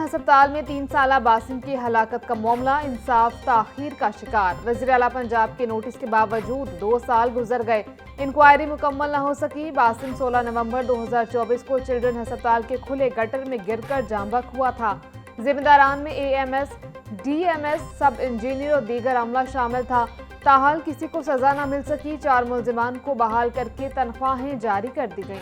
हस्पताल में 3 साला बासिम की हलाकत का मामला इंसाफ ताखीर का शिकार। वज़ीर आला पंजाब के नोटिस के बावजूद 2 साल गुजर गए, इंक्वायरी मुकम्मल न हो सकी। बासिम 16 नवंबर 2024 को चिल्ड्रन हस्पताल के खुले गटर में गिरकर जांबक हुआ था। जिम्मेदारान में AMS, DMS, सब इंजीनियर और दीगर अमला शामिल था। ताहाल किसी को सजा न मिल सकी। 4 मुल्जिमान को बहाल करके तनख्वाहें जारी कर दी गईं।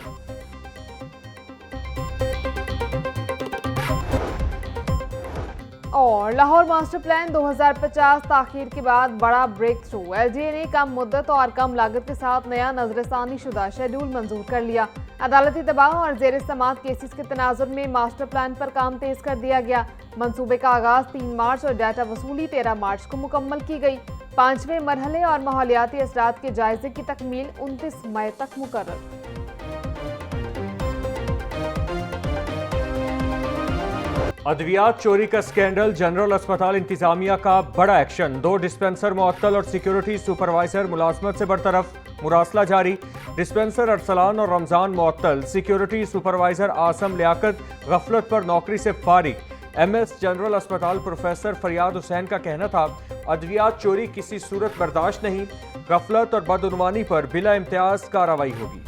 और लाहौर मास्टर प्लान 2050 ताखीर के बाद बड़ा ब्रेक थ्रू। LGA ने कम मुद्दत और कम लागत के साथ नया नजरसानी शुदा शेड्यूल मंजूर कर लिया। अदालती दबाव और जेर समात केसेस के तनाजुर में मास्टर प्लान पर काम तेज कर दिया गया। मंसूबे का आगाज 3 मार्च और डाटा वसूली 13 मार्च को मुकम्मल की गई। 5वें मरहले और माहौलियाती असरात के जायजे की तकमील 29 मई तक मुकर्रर। अद्वियात चोरी का स्कैंडल, जनरल अस्पताल इंतजामिया का बड़ा एक्शन। 2 डिस्पेंसर मुअत्तल और सिक्योरिटी सुपरवाइजर मुलाजमत से बरतरफ, मुरासला जारी। डिस्पेंसर अरसलान और रमजान मुअत्तल, सिक्योरिटी सुपरवाइजर आसम लियाकत गफलत पर नौकरी से फारिग। MS जनरल अस्पताल प्रोफेसर फरियाद हुसैन का कहना था, अद्वियात चोरी किसी सूरत बर्दाश्त नहीं, गफलत और बदउनवानी पर बिला इम्तियाज कार्रवाई होगी।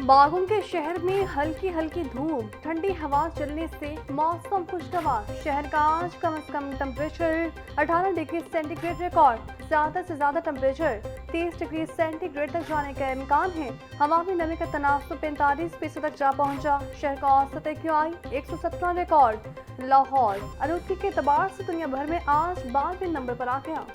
बागों के शहर में हल्की हल्की धूप, ठंडी हवा चलने से मौसम खुशगवार। शहर का आज कम से कम टेम्परेचर 18 डिग्री सेंटीग्रेड रिकॉर्ड, ज्यादा से ज्यादा टेम्परेचर 30 डिग्री सेंटीग्रेड तक जाने का इम्कान है। हवा में नमी का तनासुब 45% तक जा पहुंचा। शहर का औसत AQI 117 रिकॉर्ड। लाहौर आलूदगी के एतबार से दुनिया भर में आज 12वें नंबर पर आ गया।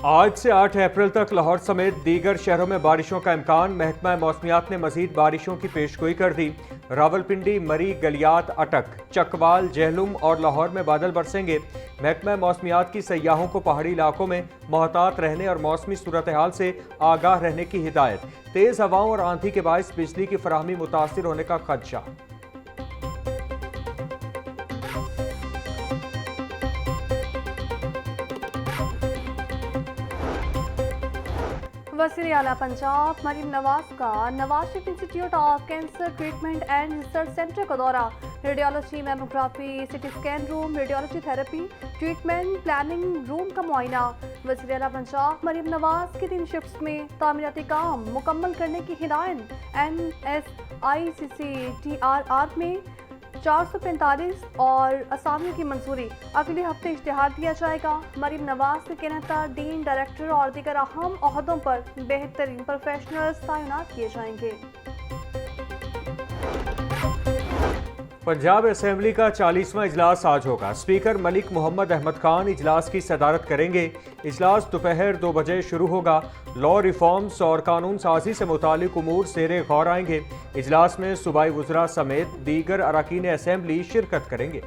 आज से 8 अप्रैल तक लाहौर समेत दीगर शहरों में बारिशों का इम्कान। महकमा मौसमियात ने मजीद बारिशों की पेशगोई कर दी। रावलपिंडी, मरी, गलियात, अटक, चकवाल, जहलुम और लाहौर में बादल बरसेंगे। महकमा मौसमियात की सयाहों को पहाड़ी इलाकों में मोहतात रहने और मौसमी सूरत हाल से आगाह रहने की हिदायत। तेज हवाओं और आंधी के बायस बिजली की फराहमी मुतासिर होने का खदशा। वज़ीर आला पंजाब मरीम नवाज का Nawaz Sharif Institute of Cancer Treatment and Research Centre का दौरा। Radiology, mammography, CT scan room, radiology therapy, treatment planning room का मुआयना। वज़ीर आला पंजाब मरीम नवाज की 3 शिफ्ट्स में तामीराती काम मुकम्मल करने की हिदायत। NSICCTRR में 445 और असामियों की मंजूरी। अगले हफ्ते इश्तिहार दिया जाएगा। मरीम नवाज के कहना था, डीन, डायरेक्टर और दीगर अहम ओहदों पर बेहतरीन प्रोफेशनल्स तैनात किए जाएंगे। पंजाब असेंबली का 40वां इजलास आज होगा। स्पीकर मलिक मोहम्मद अहमद खान इजलास की सदारत करेंगे। इजलास दोपहर 2 बजे शुरू होगा। लॉ रिफॉर्म्स और कानून साजी से मुतालिक उमूर सेरे गौर आएंगे। इजलास में सूबाई वुज़रा समेत दीगर अरकान असेंबली शिरकत करेंगे।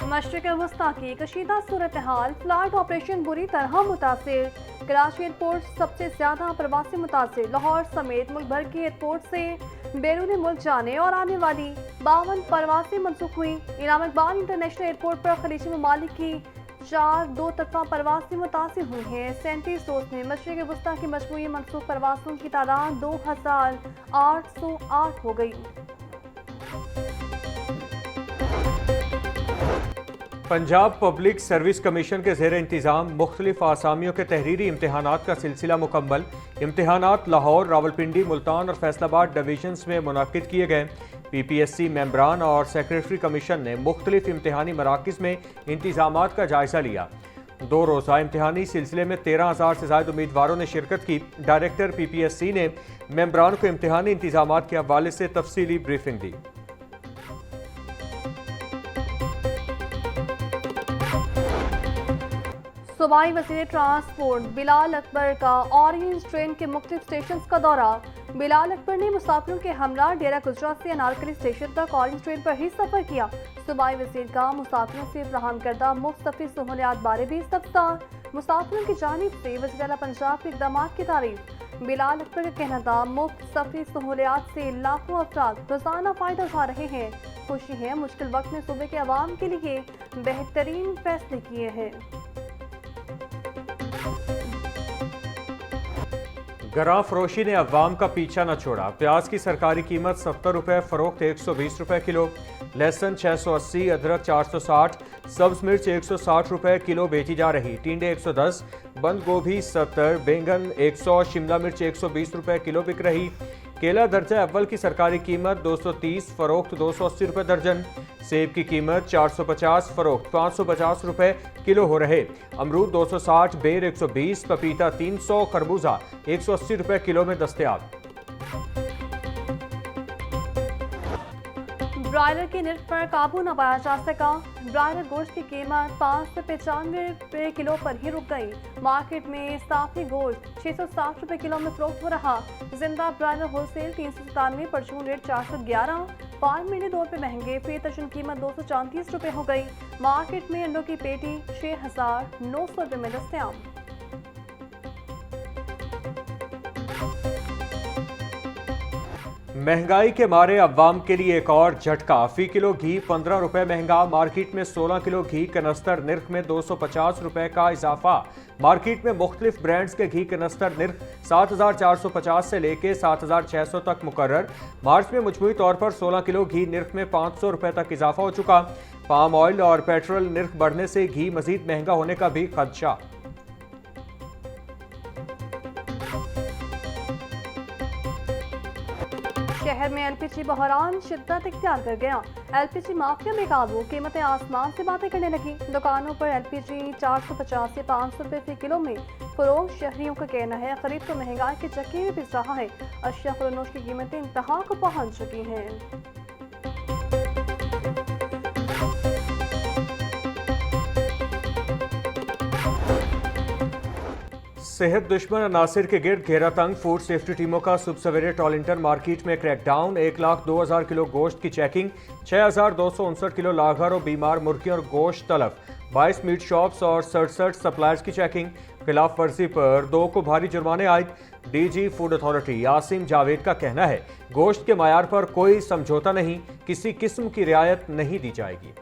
मशरिक़ वस्ता की कशीदा सूरत हाल, फ्लाइट ऑपरेशन बुरी तरह मुतासिर। कराची एयरपोर्ट सबसे ज्यादा प्रवासी मुतासिर। लाहौर समेत मुल्क भर के एयरपोर्ट से बैरून मुल्क जाने और आने वाली 52 परवासें मनसूख हुई। इनाम इकबाल इंटरनेशनल एयरपोर्ट पर खलीजी ममालिक की 4 दो तरफा परवासें मुतासिर हुई हैं। 37 रोज में मशरिक़ वस्ता की मजमूई मनसूख परवासों की तादाद 2808 हो गई। पंजाब पब्लिक सर्विस कमीशन के ज़ेर इंतज़ाम मुख्तलिफ आसामियों के तहरीरी इम्तहानात का सिलसिला मुकम्मल। इम्तहानात लाहौर, रावलपिंडी, मुल्तान और फैसलाबाद डिवीजन्स में मुनक्किद किए गए। PPSC मेंबरान और सेक्रेटरी कमीशन ने मुख्तलिफ इम्तहानी मराकिज़ में इंतज़ामात का जायज़ा लिया। 2 रोज़ा इम्तहानी सिलसिले में 13,000 से ज़ायद उम्मीदवारों ने शिरकत की। डायरेक्टर PPSC ने मेंबरान को इम्तहानी इंतज़ामात के हवाले से तफसीली ब्रीफिंग दी। सूबाई वज़ीर ट्रांसपोर्ट बिलाल अकबर का ऑरेंज ट्रेन के मुख्तलिफ स्टेशन का दौरा। बिलाल अकबर ने मुसाफिरों के हमरा डेरा गुजरा से अनारकली स्टेशन तक ऑरेंज ट्रेन पर ही सफर किया। सूबाई वज़ीर का मुसाफिरों से फराहम करदा मुफ्त सफरी सहूलियात बारे भी इस्तफसार। मुसाफिरों की जानिब से वज़ीर आला पंजाब के इक़दाम की तारीफ। बिलाल अकबर का कहना था, मुफ्त सफरी सहूलियात से लाखों अफराद रोजाना फायदा उठा रहे हैं। खुशी है मुश्किल वक्त में सूबे के अवाम के लिए बेहतरीन फैसले किए हैं। गरां फरोशी ने अवाम का पीछा न छोड़ा। प्याज की सरकारी कीमत 70 रुपये, फरोख्त 120 रुपये किलो, लहसुन 680, अदरक 460, सब्ज मिर्च 160 रुपये किलो बेची जा रही। टिंडे 110, बंद गोभी 70, बैंगन 100, शिमला मिर्च 120 रुपये किलो बिक रही। केला दर्जा अव्वल की सरकारी कीमत 230, फरोख्त 280 रुपये दर्जन। सेब की कीमत 450, फरोख्त 550 रुपये किलो हो रहे। अमरूद 260, बेर 120, पपीता 300, खरबूजा 180 रुपये किलो में दस्तयाब। ब्रायलर के निर्ख पर काबू न पाया जा सका। ब्रायलर गोश्त की कीमत 595 रुपये किलो पर ही रुक गई। मार्केट में साफी गोश्त 660 रुपये किलो में फरोख्त हो रहा। जिंदा ब्रायलर होलसेल 397, परचून रेट 411, फार्म में 2 रुपये महंगे, फी दर्जन कीमत 234 रुपये हो गई। मार्केट में अंडों की पेटी 6900 रुपये में दस्तयाब। महंगाई के मारे अवाम के लिए एक और झटका। फी किलो घी 15 रुपये महंगा। मार्केट में 16 किलो घी कनस्तर निर्ख में 250 रुपये का इजाफा। मार्केट में मुख्तलिफ ब्रांड्स के घी कनस्तर निर्ख 7450 से लेके 7600 तक मुकर्रर। मार्च में मजमूई तौर पर 16 किलो घी निर्ख में 500 रुपये तक इजाफा हो चुका। पाम ऑयल और पेट्रोल निर्ख बढ़ने से घी मजीद महंगा होने का भी खदशा। शहर में एलपीजी बहरान शिद्दत इख्तियार कर गया। एलपीजी माफिया में काबू, कीमतें आसमान से बातें करने लगी। दुकानों पर एलपीजी 450 से 500 रुपये फी किलो में फरोख्त। शहरियों का कहना है खरीद तो महंगाई के चक्के में पिस रहा है। अशिया खुरनोश की कीमतें इंतहा को पहुंच चुकी हैं। सेहत दुश्मन अनासिर के गिर्द घेरा तंग। फूड सेफ्टी टीमों का सुबह सवेरे टॉलिंटन मार्केट में क्रैकडाउन। 1,02,000 किलो गोश्त की चेकिंग, 6,259 किलो लागर और बीमार मुर्गियों और गोश्त तलब। 22 मीट शॉप्स और 67 सप्लायर्स की चेकिंग। खिलाफ वर्जी पर 2 को भारी जुर्माने आयद। डीजी फूड अथॉरिटी यासिम जावेद का कहना है गोश्त के मायार पर कोई समझौता नहीं, किसी किस्म की रियायत नहीं दी जाएगी।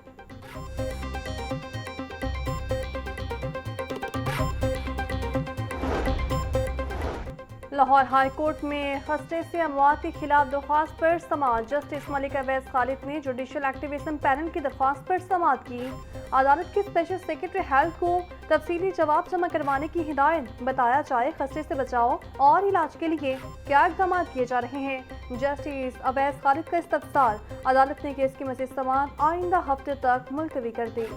लाहौर हाई कोर्ट में खसरे से अमवात के खिलाफ दरख्वास्त पर समाअत। जस्टिस मलिक अवैस खालिद ने जुडिशल एक्टिविज्म पैनल की दरख्वास्त पर समाअत की। अदालत के स्पेशल सेक्रेटरी हेल्थ को तफसीली जवाब जमा करवाने की हिदायत। बताया जाए खसरे से बचाव और इलाज के लिए क्या इक़दाम किए जा रहे हैं। जस्टिस अवैस खालिद का इस्तफसार। अदालत ने केस की मज़ीद समाअत आइंदा हफ्ते तक मुलतवी कर दी।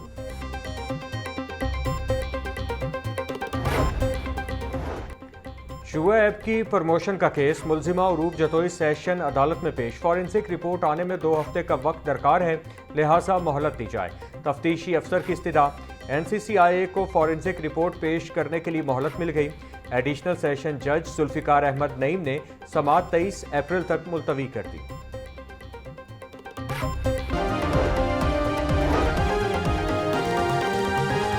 शुआ ऐप की प्रमोशन का केस। मुलजिमा उरूब जतोई सेशन अदालत में पेश। फॉरेंसिक रिपोर्ट आने में 2 हफ्ते का वक्त दरकार है, लिहाजा मोहलत दी जाए। तफ्तीशी अफसर की इस्तदा। NCCIA को फॉरेंसिक रिपोर्ट पेश करने के लिए मोहलत मिल गई। एडिशनल सेशन जज जुल्फिकार अहमद नईम ने समाअत 23 अप्रैल तक मुलतवी कर दी।